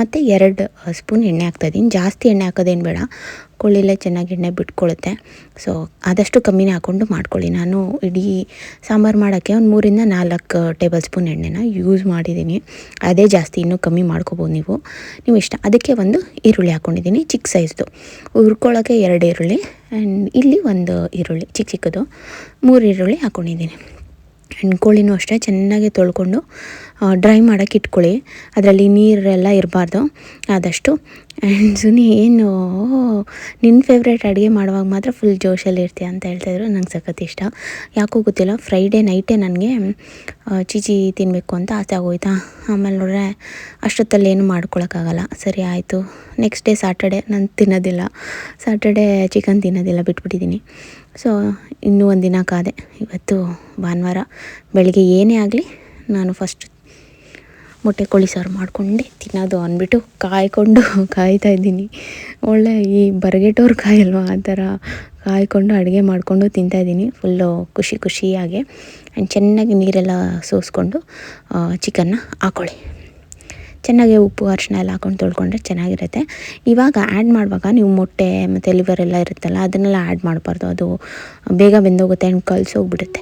ಮತ್ತು 2 ಸ್ಪೂನ್ ಎಣ್ಣೆ ಹಾಕ್ತಾಯಿದ್ದೀನಿ. ಜಾಸ್ತಿ ಎಣ್ಣೆ ಹಾಕೋದೇನು ಬೇಡ, ಕೊಳ್ಳಿಲೇ ಚೆನ್ನಾಗಿ ಎಣ್ಣೆ ಬಿಟ್ಕೊಳ್ಳುತ್ತೆ. ಸೊ ಆದಷ್ಟು ಕಮ್ಮಿನೇ ಹಾಕ್ಕೊಂಡು ಮಾಡ್ಕೊಳ್ಳಿ. ನಾನು ಇಡೀ ಸಾಂಬಾರು ಮಾಡೋಕ್ಕೆ ಒಂದು 3-4 ಟೇಬಲ್ ಸ್ಪೂನ್ ಎಣ್ಣೆನ ಯೂಸ್ ಮಾಡಿದ್ದೀನಿ. ಅದೇ ಜಾಸ್ತಿ, ಇನ್ನೂ ಕಮ್ಮಿ ಮಾಡ್ಕೊಬೋದು ನೀವು ಇಷ್ಟ. ಅದಕ್ಕೆ ಒಂದು ಈರುಳ್ಳಿ ಹಾಕ್ಕೊಂಡಿದ್ದೀನಿ, ಚಿಕ್ಕ ಸೈಜ್ದು. ಹುರ್ಕೊಳ್ಳೋಕ್ಕೆ 2 ಈರುಳ್ಳಿ ಆ್ಯಂಡ್ ಇಲ್ಲಿ 1 ಈರುಳ್ಳಿ ಚಿಕ್ಕದು, 3 ಈರುಳ್ಳಿ ಹಾಕ್ಕೊಂಡಿದ್ದೀನಿ. ಆ್ಯಂಡ್ ಕೋಳಿನೂ ಅಷ್ಟೇ ಚೆನ್ನಾಗಿ ತೊಳ್ಕೊಂಡು ಡ್ರೈ ಮಾಡೋಕ್ಕೆ ಇಟ್ಕೊಳ್ಳಿ. ಅದರಲ್ಲಿ ನೀರೆಲ್ಲ ಇರಬಾರ್ದು ಆದಷ್ಟು. ಆ್ಯಂಡ್ ಸುನಿ ಏನು ನಿನ್ನ ಫೇವ್ರೇಟ್ ಅಡುಗೆ ಮಾಡುವಾಗ ಮಾತ್ರ ಫುಲ್ ಜೋಶಲ್ಲಿ ಇರ್ತೀಯ ಅಂತ ಹೇಳ್ತಾಯಿದ್ರು. ನಂಗೆ ಸಖತ್ ಇಷ್ಟ, ಯಾಕೋ ಗೊತ್ತಿಲ್ಲ. ಫ್ರೈಡೇ ನೈಟೇ ನನಗೆ ಚೀಚಿ ತಿನ್ನಬೇಕು ಅಂತ ಆಸೆ ಆಗೋಯ್ತಾ. ಆಮೇಲೆ ನೋಡ್ರೆ ಅಷ್ಟೊತ್ತಲ್ಲಿ ಏನು ಮಾಡ್ಕೊಳಕ್ಕಾಗಲ್ಲ. ಸರಿ ಆಯಿತು, ನೆಕ್ಸ್ಟ್ ಡೇ ಸಾಟರ್ಡೆ ನಾನು ತಿನ್ನೋದಿಲ್ಲ, ಸಾಟರ್ಡೆ ಚಿಕನ್ ತಿನ್ನೋದಿಲ್ಲ, ಬಿಟ್ಬಿಟ್ಟಿದ್ದೀನಿ. ಸೊ ಇನ್ನೂ ಒಂದು ದಿನ ಕಾದೆ. ಇವತ್ತು ಭಾನುವಾರ ಬೆಳಗ್ಗೆ ಏನೇ ಆಗಲಿ ನಾನು ಫಸ್ಟ್ ಮೊಟ್ಟೆ ಕೋಳಿ ಸಾರು ಮಾಡಿಕೊಂಡೆ ತಿನ್ನೋದು ಅಂದ್ಬಿಟ್ಟು ಕಾಯ್ತಾಯಿದ್ದೀನಿ. ಒಳ್ಳೆ ಈ ಬರಗೆಟೋರು ಕಾಯಲ್ವ, ಆ ಥರ ಕಾಯ್ಕೊಂಡು ಅಡುಗೆ ಮಾಡಿಕೊಂಡು ತಿಂತಾಯಿದ್ದೀನಿ ಫುಲ್ಲು ಖುಷಿಯಾಗಿ. ಆ್ಯಂಡ್ ಚೆನ್ನಾಗಿ ನೀರೆಲ್ಲ ಸೋಸ್ಕೊಂಡು ಚಿಕನ್ನ ಹಾಕ್ಕೊಳ್ಳಿ. ಚೆನ್ನಾಗಿ ಉಪ್ಪು ಅರಿಶಿನ ಎಲ್ಲ ಹಾಕ್ಕೊಂಡು ತೊಳ್ಕೊಂಡ್ರೆ ಚೆನ್ನಾಗಿರುತ್ತೆ. ಇವಾಗ ಆ್ಯಡ್ ಮಾಡುವಾಗ ನೀವು ಮೊಟ್ಟೆ ಮತ್ತು ಲಿವರ್ ಎಲ್ಲ ಇರುತ್ತಲ್ಲ, ಅದನ್ನೆಲ್ಲ ಆ್ಯಡ್ ಮಾಡಬಾರ್ದು, ಅದು ಬೇಗ ಬೆಂದೋಗುತ್ತೆ ಆ್ಯಂಡ್ ಕಲಸೋಗ್ಬಿಡುತ್ತೆ.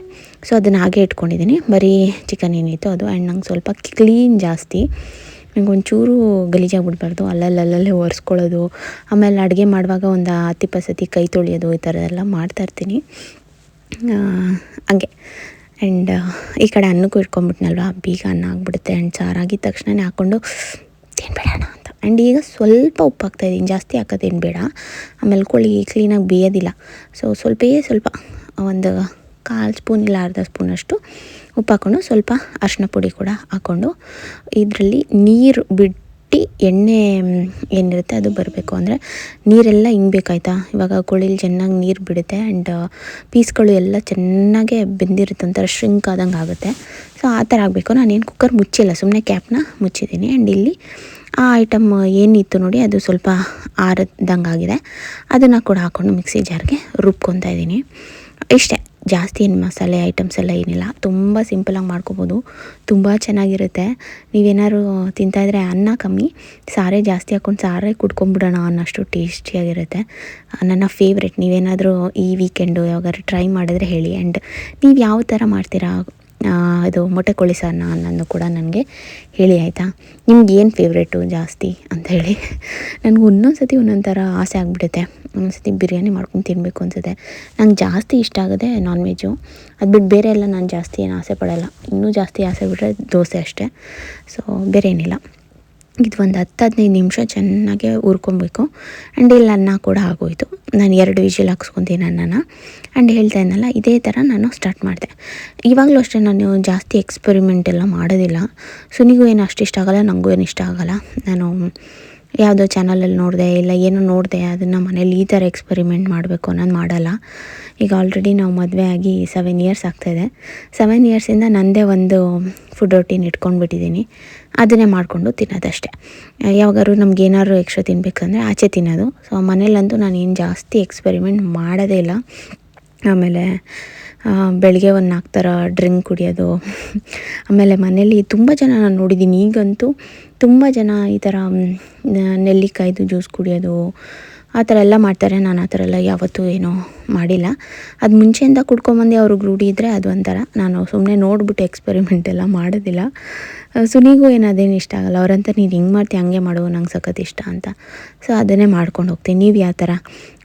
ಸೊ ಅದನ್ನು ಹಾಗೆ ಇಟ್ಕೊಂಡಿದ್ದೀನಿ. ಬರೀ ಚಿಕನ್ ಏನಿತ್ತು ಅದು. ಆ್ಯಂಡ್ ನಂಗೆ ಸ್ವಲ್ಪ ಕ್ಲೀನ್ ಜಾಸ್ತಿ, ನಂಗೆ ಒಂಚೂರು ಗಲೀಜಾಗಿಬಿಡ್ಬಾರ್ದು. ಅಲ್ಲಲ್ಲೇ ಒರೆಸ್ಕೊಳ್ಳೋದು, ಆಮೇಲೆ ಅಡುಗೆ ಮಾಡುವಾಗ ಒಂದು 10 ಸತಿ ಕೈ ತೊಳೆಯೋದು, ಈ ಥರ ಎಲ್ಲ ಮಾಡ್ತಾಯಿರ್ತೀನಿ ಹಂಗೆ. ಆ್ಯಂಡ್ ಈ ಕಡೆ ಅನ್ನಕ್ಕೂ ಇಟ್ಕೊಂಡ್ಬಿಟ್ನಲ್ವ, ಬೇಗ ಅನ್ನ ಆಗಿಬಿಡುತ್ತೆ. ಆ್ಯಂಡ್ ಸಾರಾಗಿದ್ದ ತಕ್ಷಣವೇ ಹಾಕ್ಕೊಂಡು ತಿನ್ಬೇಡೋಣ ಅಂತ. ಆ್ಯಂಡ್ ಈಗ ಸ್ವಲ್ಪ ಉಪ್ಪು ಹಾಕ್ತಾಯಿದ್ದೀನಿ, ಜಾಸ್ತಿ ಹಾಕೋದೇನು ಬೇಡ. ಆಮೇಲೆ ಕೋಳಿ ಕ್ಲೀನಾಗಿ ಬೇಯೋದಿಲ್ಲ. ಸೊ ಸ್ವಲ್ಪ ಒಂದು 1/4 ಸ್ಪೂನ್ ಇಲ್ಲ 1/2 ಸ್ಪೂನಷ್ಟು ಉಪ್ಪು ಹಾಕ್ಕೊಂಡು ಸ್ವಲ್ಪ ಅರಿಶಿನ ಪುಡಿ ಕೂಡ ಹಾಕ್ಕೊಂಡು ಇದರಲ್ಲಿ ನೀರು ಬಿಟ್ಟು ಎಣ್ಣೆ ಏನಿರುತ್ತೆ ಅದು ಬರಬೇಕು. ಅಂದರೆ ನೀರೆಲ್ಲ ಹಿಂಗಬೇಕಾಯ್ತಾ. ಇವಾಗ ಕೋಳಿಲಿ ಚೆನ್ನಾಗಿ ನೀರು ಬಿಡುತ್ತೆ ಆ್ಯಂಡ್ ಪೀಸ್ಗಳು ಎಲ್ಲ ಚೆನ್ನಾಗೇ ಬೆಂದಿರುತ್ತೆ, ಒಂಥರ ಶ್ರಿಂಕ್ ಆದಂಗೆ ಆಗುತ್ತೆ. ಸೊ ಆ ಥರ ಆಗಬೇಕು. ನಾನೇನು ಕುಕ್ಕರ್ ಮುಚ್ಚಿಲ್ಲ, ಸುಮ್ಮನೆ ಕ್ಯಾಪ್ನ ಮುಚ್ಚಿದ್ದೀನಿ. ಆ್ಯಂಡ್ ಇಲ್ಲಿ ಆ ಐಟಮ್ ಏನಿತ್ತು ನೋಡಿ, ಅದು ಸ್ವಲ್ಪ ಆರದಂಗೆ ಆಗಿದೆ. ಅದನ್ನು ಕೂಡ ಹಾಕ್ಕೊಂಡು ಮಿಕ್ಸಿ ಜಾರ್ಗೆ ರುಬ್ಕೊತಾ ಇದ್ದೀನಿ. ಇಷ್ಟೇ, ಜಾಸ್ತಿ ಏನು ಮಸಾಲೆ ಐಟಮ್ಸ್ ಎಲ್ಲ ಏನಿಲ್ಲ, ತುಂಬ ಸಿಂಪಲಾಗಿ ಮಾಡ್ಕೊಬೋದು, ತುಂಬ ಚೆನ್ನಾಗಿರುತ್ತೆ. ನೀವೇನಾದ್ರು ತಿಂತಾಯಿದ್ರೆ ಅನ್ನ ಕಮ್ಮಿ, ಸಾರೇ ಜಾಸ್ತಿ ಹಾಕ್ಕೊಂಡು ಸಾರೇ ಕುಡ್ಕೊಂಬಿಡೋಣ ಅನ್ನೋಷ್ಟು ಟೇಸ್ಟಿಯಾಗಿರುತ್ತೆ. ನನ್ನ ಫೇವ್ರೆಟ್. ನೀವೇನಾದರೂ ಈ ವೀಕೆಂಡು ಯಾವಾಗಾದ್ರು ಟ್ರೈ ಮಾಡಿದ್ರೆ ಹೇಳಿ. ಆ್ಯಂಡ್ ನೀವು ಯಾವ ಥರ ಮಾಡ್ತೀರಾ ಇದು ಮೊಟ್ಟೆ ಕೋಳಿ ಸಾರನ್ನ ಅನ್ನೋದು ಕೂಡ ನನಗೆ ಹೇಳಿ, ಆಯಿತಾ. ನಿಮ್ಗೆ ಏನು ಫೇವ್ರೇಟು ಜಾಸ್ತಿ ಅಂತ ಹೇಳಿ. ನನಗೆ ಒಂದೊಂದು ಸತಿ ಒಂದೊಂದು ಥರ ಆಸೆ ಆಗಿಬಿಡುತ್ತೆ. ಒಂದೊಂದು ಸತಿ ಬಿರಿಯಾನಿ ಮಾಡ್ಕೊಂಡು ತಿನ್ನಬೇಕು ಅನಿಸುತ್ತೆ. ನಂಗೆ ಜಾಸ್ತಿ ಇಷ್ಟ ಆಗೋದೆ ನಾನ್ ವೆಜ್ಜು. ಅದು ಬಿಟ್ಟು ಬೇರೆ ಎಲ್ಲ ನಾನು ಜಾಸ್ತಿ ಏನು ಆಸೆ ಪಡೋಲ್ಲ. ಇನ್ನೂ ಜಾಸ್ತಿ ಆಸೆ ಬಿಟ್ಟರೆ ದೋಸೆ ಅಷ್ಟೇ. ಸೊ ಬೇರೆ ಏನಿಲ್ಲ. ಇದು ಒಂದು 10-15 ನಿಮಿಷ ಚೆನ್ನಾಗೆ ಹುರ್ಕೊಬೇಕು. ಆ್ಯಂಡ್ ಇಲ್ಲಿ ಅನ್ನ ಕೂಡ ಆಗೋಯಿತು. ನಾನು 2 ವಿಷಲ್ ಹಾಕ್ಸ್ಕೊತೀನಿ ಅನ್ನನ. ಆ್ಯಂಡ್ ಹೇಳ್ತಾ ಇದ್ನಲ್ಲ, ಇದೇ ಥರ ನಾನು ಸ್ಟಾರ್ಟ್ ಮಾಡಿದೆ. ಇವಾಗಲೂ ಅಷ್ಟೇ, ನಾನು ಜಾಸ್ತಿ ಎಕ್ಸ್ಪೆರಿಮೆಂಟ್ ಎಲ್ಲ ಮಾಡೋದಿಲ್ಲ. ಸುನಿಗೂ ಏನು ಅಷ್ಟು ಇಷ್ಟ ಆಗೋಲ್ಲ, ನನಗೂ ಏನು ಇಷ್ಟ ಆಗೋಲ್ಲ. ನಾನು ಯಾವುದೋ ಚಾನಲಲ್ಲಿ ನೋಡಿದೆ, ಇಲ್ಲ ಏನೋ ನೋಡಿದೆ, ಅದನ್ನು ಮನೇಲಿ ಈ ಥರ ಎಕ್ಸ್ಪೆರಿಮೆಂಟ್ ಮಾಡಬೇಕು ಅನ್ನೋದು ಮಾಡಲ್ಲ. ಈಗ ಆಲ್ರೆಡಿ ನಾವು ಮದುವೆ ಆಗಿ 7 ಇಯರ್ಸ್ ಆಗ್ತಾಯಿದೆ. 7 ಇಯರ್ಸಿಂದ ನನ್ನದೇ ಒಂದು ಫುಡ್ ರೊಟೀನ್ ಇಟ್ಕೊಂಡ್ಬಿಟ್ಟಿದ್ದೀನಿ. ಅದನ್ನೇ ಮಾಡಿಕೊಂಡು ತಿನ್ನೋದಷ್ಟೇ. ಯಾವಾಗಾದ್ರು ನಮ್ಗೆ ಏನಾದ್ರು ಎಕ್ಸ್ಟ್ರಾ ತಿನ್ನಬೇಕಂದ್ರೆ ಆಚೆ ತಿನ್ನೋದು. ಸೊ ಮನೇಲಂತೂ ನಾನು ಏನು ಜಾಸ್ತಿ ಎಕ್ಸ್ಪೆರಿಮೆಂಟ್ ಮಾಡೋದೇ ಇಲ್ಲ. ಆಮೇಲೆ ಬೆಳಗ್ಗೆ ಒಂದು 4 ಥರ ಡ್ರಿಂಕ್ ಕುಡಿಯೋದು. ಆಮೇಲೆ ಮನೇಲಿ ತುಂಬ ಜನ ನಾನು ನೋಡಿದ್ದೀನಿ, ಈಗಂತೂ ತುಂಬ ಜನ ಈ ಥರ ನೆಲ್ಲಿಕಾಯ್ದು ಜ್ಯೂಸ್ ಕುಡಿಯೋದು, ಆ ಥರ ಎಲ್ಲ ಮಾಡ್ತಾರೆ. ನಾನು ಆ ಥರ ಎಲ್ಲ ಯಾವತ್ತೂ ಏನೂ ಮಾಡಿಲ್ಲ. ಅದು ಮುಂಚೆಯಿಂದ ಕುಡ್ಕೊಂಬಂದು ಅವ್ರಿಗೆ ರೂಢಿ ಇದ್ದರೆ ಅದು ಒಂಥರ. ನಾನು ಸುಮ್ಮನೆ ನೋಡಿಬಿಟ್ಟು ಎಕ್ಸ್ಪೆರಿಮೆಂಟ್ ಎಲ್ಲ ಮಾಡೋದಿಲ್ಲ. ಸುನಿಗೂ ಏನು ಅದೇನು ಇಷ್ಟ ಆಗೋಲ್ಲ. ಅವರಂತ ನೀನು ಹಿಂಗೆ ಮಾಡ್ತೀಯ, ಹಂಗೆ ಮಾಡು, ನಂಗೆ ಸಖತ್ ಇಷ್ಟ ಅಂತ. ಸೊ ಅದನ್ನೇ ಮಾಡ್ಕೊಂಡು ಹೋಗ್ತೀನಿ. ನೀವು ಯಾವ ಥರ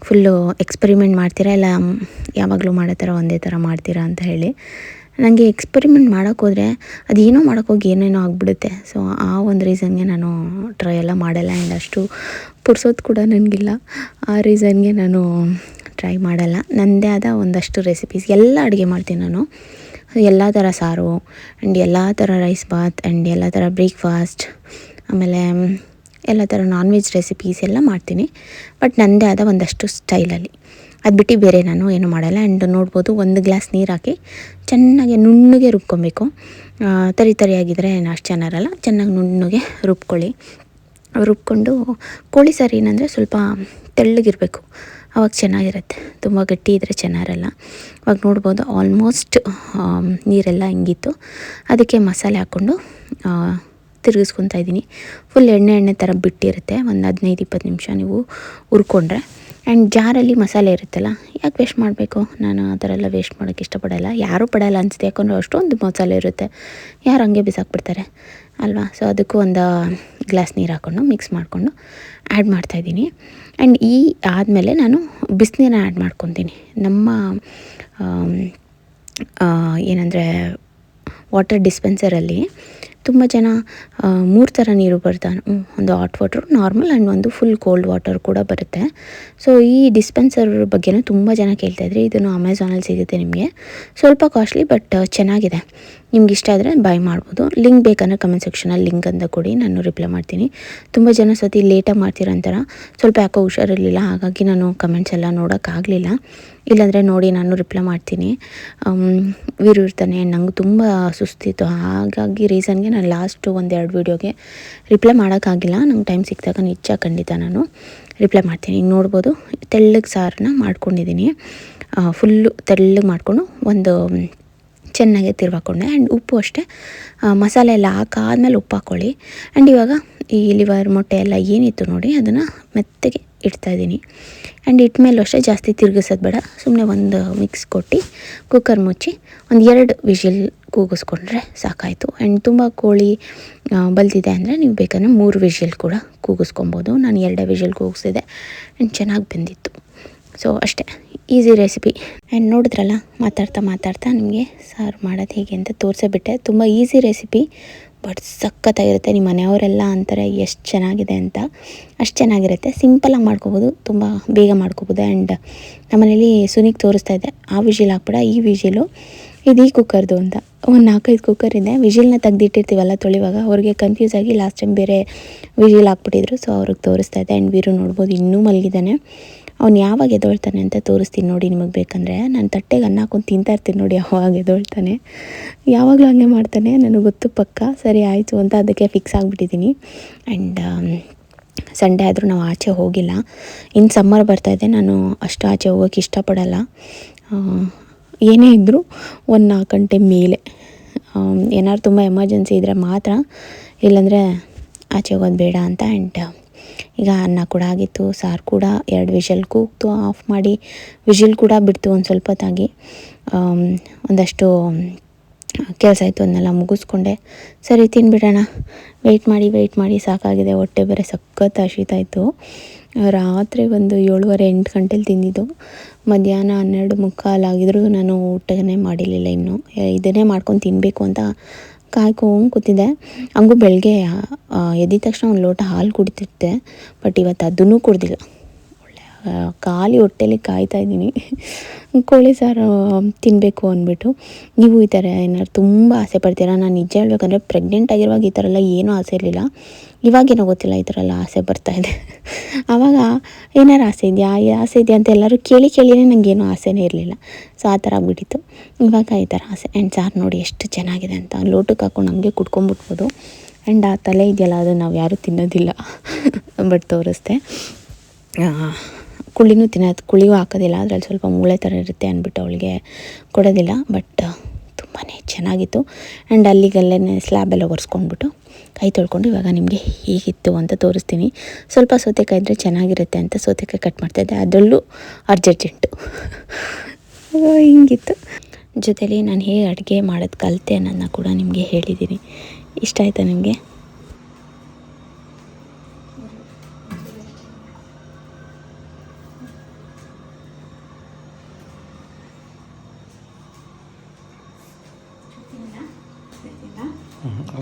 ಫುಲ್ಲು ಎಕ್ಸ್ಪೆರಿಮೆಂಟ್ ಮಾಡ್ತೀರಾ, ಇಲ್ಲ ಯಾವಾಗಲೂ ಮಾಡೋ ಥರ ಒಂದೇ ಥರ ಮಾಡ್ತೀರಾ ಅಂತ ಹೇಳಿ. ನನಗೆ ಎಕ್ಸ್ಪೆರಿಮೆಂಟ್ ಮಾಡೋಕ್ಕೋದ್ರೆ ಅದೇನೋ ಮಾಡೋಕ್ಕೋಗಿ ಏನೇನೋ ಆಗಿಬಿಡುತ್ತೆ. ಸೊ ಆ ಒಂದು ರೀಸನ್ಗೆ ನಾನು ಟ್ರೈ ಎಲ್ಲ ಮಾಡಲ್ಲ. ಆ್ಯಂಡ್ ಅಷ್ಟು ಪುರ್ಸೋದು ಕೂಡ ನನಗಿಲ್ಲ. ಆ ರೀಸನ್ಗೆ ನಾನು ಟ್ರೈ ಮಾಡಲ್ಲ. ನನ್ನದೇ ಆದ ಒಂದಷ್ಟು ರೆಸಿಪೀಸ್ ಎಲ್ಲ ಅಡುಗೆ ಮಾಡ್ತೀನಿ ನಾನು. ಎಲ್ಲ ಥರ ಸಾರು ಆ್ಯಂಡ್ ಎಲ್ಲ ಥರ ರೈಸ್ ಬಾತ್ ಆ್ಯಂಡ್ ಎಲ್ಲ ಥರ ಬ್ರೇಕ್ಫಾಸ್ಟ್, ಆಮೇಲೆ ಎಲ್ಲ ಥರ ನಾನ್ ವೆಜ್ ರೆಸಿಪೀಸ್ ಎಲ್ಲ ಮಾಡ್ತೀನಿ. ಬಟ್ ನನ್ನದೇ ಆದ ಒಂದಷ್ಟು ಸ್ಟೈಲಲ್ಲಿ. ಅದು ಬಿಟ್ಟು ಬೇರೆ ನಾನು ಏನೂ ಮಾಡಲ್ಲ. ಆ್ಯಂಡ್ ನೋಡ್ಬೋದು, ಒಂದು ಗ್ಲಾಸ್ ನೀರು ಹಾಕಿ ಚೆನ್ನಾಗಿ ನುಣ್ಣಗೆ ರುಬ್ಕೊಬೇಕು. ತರಿ ತರಿಯಾಗಿದ್ದರೆ ಏನು ಅಷ್ಟು ಚೆನ್ನಾಗಿರಲ್ಲ. ಚೆನ್ನಾಗಿ ನುಣ್ಣಗೆ ರುಬ್ಕೊಳ್ಳಿ. ರುಬ್ಕೊಂಡು ಕೋಳಿ ಸಾರು ಏನಂದರೆ ಸ್ವಲ್ಪ ತೆಳ್ಳಗಿರಬೇಕು, ಆವಾಗ ಚೆನ್ನಾಗಿರುತ್ತೆ. ತುಂಬ ಗಟ್ಟಿ ಇದ್ದರೆ ಚೆನ್ನಾಗಿರಲ್ಲ. ಇವಾಗ ನೋಡ್ಬೋದು ಆಲ್ಮೋಸ್ಟ್ ನೀರೆಲ್ಲ ಹಿಂಗಿತ್ತು. ಅದಕ್ಕೆ ಮಸಾಲೆ ಹಾಕ್ಕೊಂಡು ತಿರುಗಿಸ್ಕೊತಾ ಇದ್ದೀನಿ. ಫುಲ್ ಎಣ್ಣೆ ಥರ ಬಿಟ್ಟಿರುತ್ತೆ. ಒಂದು 15-20 ನಿಮಿಷ ನೀವು ಹುರ್ಕೊಂಡ್ರೆ. ಆ್ಯಂಡ್ ಜಾರಲ್ಲಿ ಮಸಾಲೆ ಇರುತ್ತಲ್ಲ, ಯಾಕೆ ವೇಸ್ಟ್ ಮಾಡಬೇಕು? ನಾನು ಆ ಥರ ಎಲ್ಲ ವೇಸ್ಟ್ ಮಾಡೋಕ್ಕೆ ಇಷ್ಟಪಡಲ್ಲ. ಯಾರೂ ಪಡಲ್ಲ ಅನಿಸುತ್ತೆ, ಯಾಕಂದರೆ ಅಷ್ಟೊಂದು ಮಸಾಲೆ ಇರುತ್ತೆ, ಯಾರು ಹಂಗೆ ಬಿಸಾಕ್ಬಿಡ್ತಾರೆ ಅಲ್ವಾ? ಸೊ ಅದಕ್ಕೂ ಒಂದು ಗ್ಲಾಸ್ ನೀರು ಹಾಕ್ಕೊಂಡು ಮಿಕ್ಸ್ ಮಾಡಿಕೊಂಡು ಆ್ಯಡ್ ಮಾಡ್ತಾಯಿದ್ದೀನಿ. ಆ್ಯಂಡ್ ಈ ಆದಮೇಲೆ ನಾನು ಬಿಸಿನೀರನ್ನ ಆ್ಯಡ್ ಮಾಡ್ಕೊತೀನಿ. ನಮ್ಮ ಏನಂದರೆ ವಾಟರ್ ಡಿಸ್ಪೆನ್ಸರಲ್ಲಿ ತುಂಬ ಜನ 3 ಥರ ನೀರು ಬರ್ತಾನೆ. ಒಂದು ಹಾಟ್ ವಾಟ್ರು, ನಾರ್ಮಲ್ ಆ್ಯಂಡ್ ಒಂದು ಫುಲ್ ಕೋಲ್ಡ್ ವಾಟರ್ ಕೂಡ ಬರುತ್ತೆ. ಸೊ ಈ ಡಿಸ್ಪೆನ್ಸರ್ ಬಗ್ಗೆನೂ ತುಂಬ ಜನ ಕೇಳ್ತಾಯಿದ್ರಿ. ಇದನ್ನು ಅಮೆಝಾನಲ್ಲಿ ಸಿಗುತ್ತೆ ನಿಮಗೆ. ಸ್ವಲ್ಪ ಕಾಸ್ಟ್ಲಿ, ಬಟ್ ಚೆನ್ನಾಗಿದೆ. ನಿಮ್ಗೆ ಇಷ್ಟ ಆದರೆ ಬೈ ಮಾಡ್ಬೋದು. ಲಿಂಕ್ ಬೇಕಂದರೆ ಕಮೆಂಟ್ ಸೆಕ್ಷನಲ್ಲಿ ಲಿಂಕ್ ಅಂತ ಕೊಡಿ, ನಾನು ರಿಪ್ಲೈ ಮಾಡ್ತೀನಿ. ತುಂಬ ಜನ ಸತಿ ಲೇಟಾಗಿ ಮಾಡ್ತೀರ ಅಂತಾರೆ. ಸ್ವಲ್ಪ ಯಾಕೋ ಹುಷಾರಿರಲಿಲ್ಲ, ಹಾಗಾಗಿ ನಾನು ಕಮೆಂಟ್ಸ್ ಎಲ್ಲ ನೋಡೋಕ್ಕಾಗಲಿಲ್ಲ. ಇಲ್ಲಾಂದರೆ ನೋಡಿ ನಾನು ರಿಪ್ಲೈ ಮಾಡ್ತೀನಿ. ವೀರು ಇರ್ತಾನೆ, ನಂಗೆ ತುಂಬ ಸುಸ್ತಿತ್ತು, ಹಾಗಾಗಿ ರೀಸನ್ಗೆ ನಾನು ಲಾಸ್ಟು 1-2 ವೀಡಿಯೋಗೆ ರಿಪ್ಲೈ ಮಾಡೋಕ್ಕಾಗಿಲ್ಲ. ನಂಗೆ ಟೈಮ್ ಸಿಕ್ಕಿದಾಗ ನಿಜ ಖಂಡಿತ ನಾನು ರಿಪ್ಲೈ ಮಾಡ್ತೀನಿ. ಈಗ ನೋಡ್ಬೋದು, ತೆಳ್ಳಗೆ ಸಾರನ್ನ ಮಾಡ್ಕೊಂಡಿದ್ದೀನಿ. ಫುಲ್ಲು ತೆಳ್ಳಗೆ ಮಾಡಿಕೊಂಡು ಒಂದು ಚೆನ್ನಾಗಿ ತಿರ್ವಾಕೊಂಡೆ. ಆ್ಯಂಡ್ ಉಪ್ಪು ಅಷ್ಟೇ, ಮಸಾಲೆ ಎಲ್ಲ ಹಾಕಾದ್ಮೇಲೆ ಉಪ್ಪು ಹಾಕ್ಕೊಳ್ಳಿ. ಆ್ಯಂಡ್ ಇವಾಗ ಈ ಲಿವರ್ ಮೊಟ್ಟೆ ಎಲ್ಲ ಏನಿತ್ತು ನೋಡಿ, ಅದನ್ನು ಮೆತ್ತಗೆ ಇಡ್ತಾಯಿದ್ದೀನಿ. ಆ್ಯಂಡ್ ಇಟ್ಮೇಲೂ ಅಷ್ಟೇ ಜಾಸ್ತಿ ತಿರುಗಿಸೋದು ಬೇಡ, ಸುಮ್ಮನೆ ಒಂದು ಮಿಕ್ಸ್ ಕೊಟ್ಟು ಕುಕ್ಕರ್ ಮುಚ್ಚಿ 1-2 ವಿಷಿಲ್ ಕೂಗಿಸ್ಕೊಂಡ್ರೆ ಸಾಕಾಯಿತು. ಆ್ಯಂಡ್ ತುಂಬ ಕೋಳಿ ಬಲ್ತಿದೆ ಅಂದರೆ ನೀವು ಬೇಕಂದರೆ 3 ವಿಷಿಲ್ ಕೂಡ ಕೂಗಿಸ್ಕೊಬೋದು. ನಾನು 2 ವಿಷಿಲ್ ಕೂಗಿಸಿದೆ ಆ್ಯಂಡ್ ಚೆನ್ನಾಗಿ ಬೆಂದಿತ್ತು. ಸೊ ಅಷ್ಟೇ, ಈಸಿ ರೆಸಿಪಿ. ಆ್ಯಂಡ್ ನೋಡಿದ್ರಲ್ಲ, ಮಾತಾಡ್ತಾ ನಿಮಗೆ ಸಾರು ಮಾಡೋದು ಹೇಗೆ ಅಂತ ತೋರಿಸೇಬಿಟ್ಟೆ. ತುಂಬ ಈಸಿ ರೆಸಿಪಿ, ಬಟ್ ಸಖತ್ತಾಗಿರುತ್ತೆ. ನಿಮ್ಮ ಮನೆಯವರೆಲ್ಲ ಅಂತಾರೆ ಎಷ್ಟು ಚೆನ್ನಾಗಿದೆ ಅಂತ. ಅಷ್ಟು ಚೆನ್ನಾಗಿರುತ್ತೆ. ಸಿಂಪಲಾಗಿ ಮಾಡ್ಕೋಬೋದು, ತುಂಬ ಬೇಗ ಮಾಡ್ಕೋಬೋದು. ಆ್ಯಂಡ್ ನಮ್ಮನೇಲಿ ಸುನಿಗೆ ತೋರಿಸ್ತಾ ಇದ್ದೆ, ಆ ವಿಷಿಲ್ ಹಾಕ್ಬಿಡ, ಈ ವಿಷಿಲು ಇದು ಈ ಕುಕ್ಕರ್ದು ಅಂತ. ಒಂದು 4-5 ಕುಕ್ಕರ್ ಇದೆ. ವಿಷಿಲ್ನ ತೆಗ್ದಿಟ್ಟಿರ್ತೀವಲ್ಲ ತೊಳಿವಾಗ, ಅವ್ರಿಗೆ ಕನ್ಫ್ಯೂಸ್ ಆಗಿ ಲಾಸ್ಟ್ ಟೈಮ್ ಬೇರೆ ವಿಷಿಲ್ ಹಾಕ್ಬಿಟ್ಟಿದ್ರು. ಸೊ ಅವ್ರಿಗೆ ತೋರಿಸ್ತಾ ಇದ್ದೆ. ಆ್ಯಂಡ್ ವೀರು ನೋಡ್ಬೋದು ಇನ್ನೂ ಮಲಗಿದ್ದಾನೆ. ಅವ್ನು ಯಾವಾಗ ಎದೊಳ್ತಾನೆ ಅಂತ ತೋರಿಸ್ತೀನಿ ನೋಡಿ ನಿಮಗೆ ಬೇಕಂದರೆ. ನಾನು ತಟ್ಟೆಗೆ ಅನ್ನ ಹಾಕೊಂಡು ತಿಂತಾಯಿರ್ತೀನಿ ನೋಡಿ, ಯಾವಾಗ ಎದೊಳ್ತಾನೆ. ಯಾವಾಗಲೂ ಹಂಗೆ ಮಾಡ್ತಾನೆ, ನನಗೆ ಗೊತ್ತು ಪಕ್ಕ. ಸರಿ ಆಯಿತು ಅಂತ ಅದಕ್ಕೆ ಫಿಕ್ಸ್ ಆಗಿಬಿಟ್ಟಿದ್ದೀನಿ. ಆ್ಯಂಡ್ ಸಂಡೇ ಆದರೂ ನಾವು ಆಚೆ ಹೋಗಿಲ್ಲ. ಇನ್ನು ಸಮ್ಮರ್ ಬರ್ತಾಯಿದೆ, ನಾನು ಅಷ್ಟು ಆಚೆ ಹೋಗೋಕ್ಕೆ ಇಷ್ಟಪಡಲ್ಲ. ಏನೇ ಇದ್ದರೂ 1-4 ಗಂಟೆ ಮೇಲೆ, ಏನಾದ್ರು ತುಂಬ ಎಮರ್ಜೆನ್ಸಿ ಇದ್ದರೆ ಮಾತ್ರ, ಇಲ್ಲಾಂದರೆ ಆಚೆ ಹೋಗೋದು ಬೇಡ ಅಂತ. ಆ್ಯಂಡ್ ಈಗ ಅನ್ನ ಕೂಡ ಆಗಿತ್ತು, ಸಾರು ಕೂಡ 2 ವಿಷಲ್ ಕೂಗ್ತು, ಆಫ್ ಮಾಡಿ ವಿಷಿಲ್ ಕೂಡ ಬಿಡ್ತು ಒಂದು ಸ್ವಲ್ಪ ಹೊತ್ತಾಗಿ. ಒಂದಷ್ಟು ಕೆಲಸ ಇತ್ತು, ಅದನ್ನೆಲ್ಲ ಮುಗಿಸ್ಕೊಂಡೆ. ಸರಿ ತಿನ್ಬಿಡೋಣ, ವೆಯ್ಟ್ ಮಾಡಿ ಸಾಕಾಗಿದೆ. ಹೊಟ್ಟೆ ಬೇರೆ ಸಖತ್ ಹಸಿತಾಯಿತ್ತು. ರಾತ್ರಿ ಒಂದು 7:30-8 ಗಂಟೆಲಿ ತಿಂದಿದ್ದು. ಮಧ್ಯಾಹ್ನ 12:45 ಆಗಿದ್ರು ನಾನು ಊಟನೇ ಮಾಡಿರಲಿಲ್ಲ. ಇನ್ನೂ ಇದನ್ನೇ ಮಾಡ್ಕೊಂಡು ತಿನ್ನಬೇಕು ಅಂತ ಕಾಯ್ಕೊಂಡು ಕೂತಿದ್ದೆ. ಹಂಗೂ ಬೆಳಗ್ಗೆ ಎದ್ದಿದ ತಕ್ಷಣ ಒಂದು ಲೋಟ ಹಾಲು ಕುಡಿತಿದ್ದೆ, ಬಟ್ ಇವತ್ತು ಅದನ್ನೂ ಕುಡ್ದಿಲ್ಲ. ಖಾಲಿ ಹೊಟ್ಟೆಲಿ ಕಾಯ್ತಾಯಿದ್ದೀನಿ ಕೋಳಿ ಸಾರು ತಿನ್ನಬೇಕು ಅಂದ್ಬಿಟ್ಟು. ನೀವು ಈ ಥರ ಏನಾದ್ರು ತುಂಬ ಆಸೆ ಪಡ್ತೀರಾ? ನಾನು ನಿಜ ಹೇಳ್ಬೇಕಂದ್ರೆ ಪ್ರೆಗ್ನೆಂಟ್ ಆಗಿರುವಾಗ ಈ ಥರ ಎಲ್ಲ ಏನೂ ಆಸೆ ಇರಲಿಲ್ಲ. ಇವಾಗೇನೋ ಗೊತ್ತಿಲ್ಲ, ಈ ಥರ ಎಲ್ಲ ಆಸೆ ಬರ್ತಾಯಿದೆ. ಆವಾಗ ಏನಾರು ಆಸೆ ಇದೆಯಾ ಅಂತ ಎಲ್ಲರೂ ಕೇಳಿನೇ ನನಗೇನೂ ಆಸೆನೇ ಇರಲಿಲ್ಲ. ಸೊ ಆ ಥರ ಆಗ್ಬಿಟ್ಟಿತ್ತು. ಇವಾಗ ಈ ಥರ ಆಸೆ. ಆ್ಯಂಡ್ ಸಾರು ನೋಡಿ ಎಷ್ಟು ಚೆನ್ನಾಗಿದೆ ಅಂತ. ಲೋಟಕ್ಕೆ ಹಾಕ್ಕೊಂಡು ಹಂಗೆ ಕುಡ್ಕೊಂಬಿಡ್ಬೋದು. ಆ್ಯಂಡ್ ಆ ತಲೆ ಇದೆಯಲ್ಲ, ಅದು ನಾವು ಯಾರೂ ತಿನ್ನೋದಿಲ್ಲ, ಬಟ್ ತೋರಿಸ್ದೆ. ಕುಳಿಗೂ ಹಾಕೋದಿಲ್ಲ, ಅದರಲ್ಲಿ ಸ್ವಲ್ಪ ಮೂಳೆ ಥರ ಇರುತ್ತೆ ಅಂದ್ಬಿಟ್ಟು ಅವಳಿಗೆ ಕೊಡೋದಿಲ್ಲ. ಬಟ್ ತುಂಬಾ ಚೆನ್ನಾಗಿತ್ತು. ಆ್ಯಂಡ್ ಅಲ್ಲಿಗಲ್ಲೇ ಸ್ಲ್ಯಾಬೆಲ್ಲ ಒರೆಸ್ಕೊಂಡ್ಬಿಟ್ಟು ಕೈ ತೊಳ್ಕೊಂಡು ಇವಾಗ ನಿಮಗೆ ಹೇಗಿತ್ತು ಅಂತ ತೋರಿಸ್ತೀನಿ. ಸ್ವಲ್ಪ ಸೌತೆಕಾಯಿ ಇದ್ದರೆ ಚೆನ್ನಾಗಿರುತ್ತೆ ಅಂತ ಸೌತೆಕಾಯಿ ಕಟ್ ಮಾಡ್ತಾಯಿದ್ದೆ, ಅದರಲ್ಲೂ ಅರ್ಜೆಂಟು ಹಿಂಗಿತ್ತು. ಜೊತೆಲಿ ನಾನು ಹೇಗೆ ಅಡುಗೆ ಮಾಡೋದು ಕಲಿತೆ ಅನ್ನೋದನ್ನ ಕೂಡ ನಿಮಗೆ ಹೇಳಿದ್ದೀನಿ. ಇಷ್ಟ ಆಯಿತಾ ನಿಮಗೆ?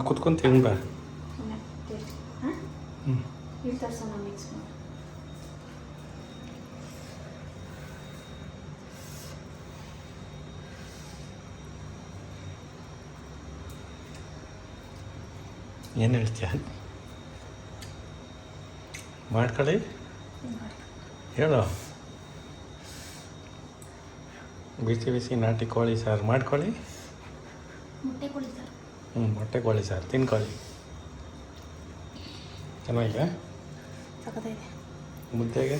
ಕುತ್ಕೊಂಡು ತಿನ್ಬಾ. ಏನು ಹೇಳ್ತೀಯ? ಮಾಡ್ಕೊಳ್ಳಿ, ಹೇಳು. ಬಿಸಿ ಬಿಸಿ ನಾಟಿ ಕೋಳಿ ಸಾರು ಮಾಡ್ಕೊಳ್ಳಿ. ಮೊಟ್ಟೆ ಕೋಳಿ ಸಾರು. ಮೊಟ್ಟೆ ಕೋಳಿ ಸಾರು ತಿನ್ಕೊಳ್ಳಿ. ಚೆನ್ನಾಗಿದೆ. ಸಖತ್ತಾಗಿದೆ. ಮುದ್ದೆಗೆ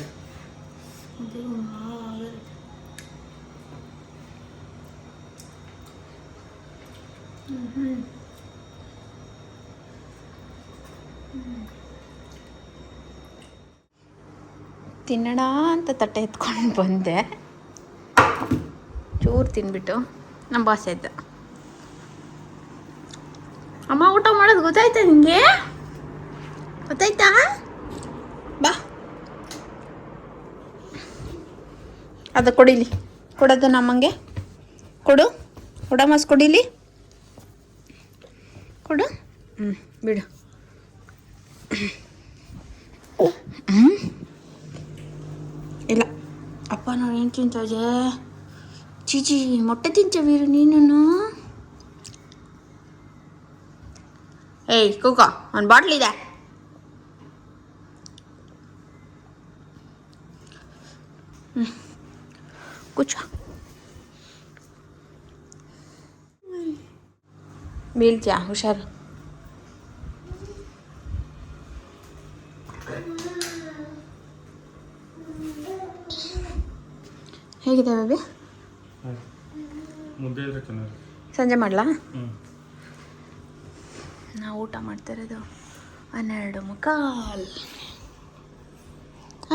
ತಿನ್ನೋಣ ಅಂತ ತಟ್ಟೆ ಎತ್ಕೊಂಡು ಬಂದೆ. ಚೂರು ತಿನ್ಬಿಟ್ಟು ನಮ್ಮ ಬಾಸ್ ಇದ್ದ. ಅಮ್ಮ ಊಟ ಮಾಡೋದು ಗೊತ್ತಾಯ್ತಾ ನಿಮಗೆ? ಗೊತ್ತಾಯ್ತಾ? ಬಾ ಅದು ಕೊಡಿಲಿ, ಕೊಡೋದು ನಮ್ಮಂಗೆ ಕೊಡು. ಕೊಡಮಸ್ ಕೊಡಿಲಿ, ಕೊಡು. ಬಿಡು. ಇಲ್ಲ ಅಪ್ಪ ನೋಡಿ ಏನು ತಿಂತದೆ. ಚೀಚಿ ಮೊಟ್ಟೆ ತಿಂತವೀರು ನೀನು. ಏಯ್ ಕೂಕ, ಒಂದು ಬಾಟ್ಲಿದೆ. ಕೂಚ. ಬೀಳ್ತೀಯಾ? ಹುಷಾರು. ಹೇಗಿದೆ ಬೇಬಿ? ಮುದ್ದೆ ಇದ್ರೆ ಚೆನ್ನಾಗಿ. ಸಂಜೆ ಮಾಡಲಾ? ನಾವು ಊಟ ಮಾಡ್ತಾ ಇರೋದು 12:15.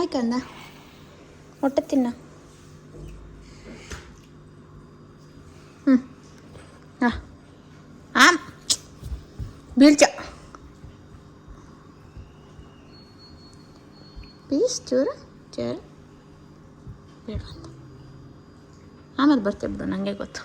ಆಯ್ಕಂದ ಮೊಟ್ಟೆ ತಿನ್ನ. ಹಾಂ ಬೀಳ್ಚ ಪೀಸ್ ಚೂರು ಚೂರು ಬೇಡ ಅಂತ ಆಮೇಲೆ ಬರ್ತೇ ಬಿಡು, ನನಗೆ ಗೊತ್ತು.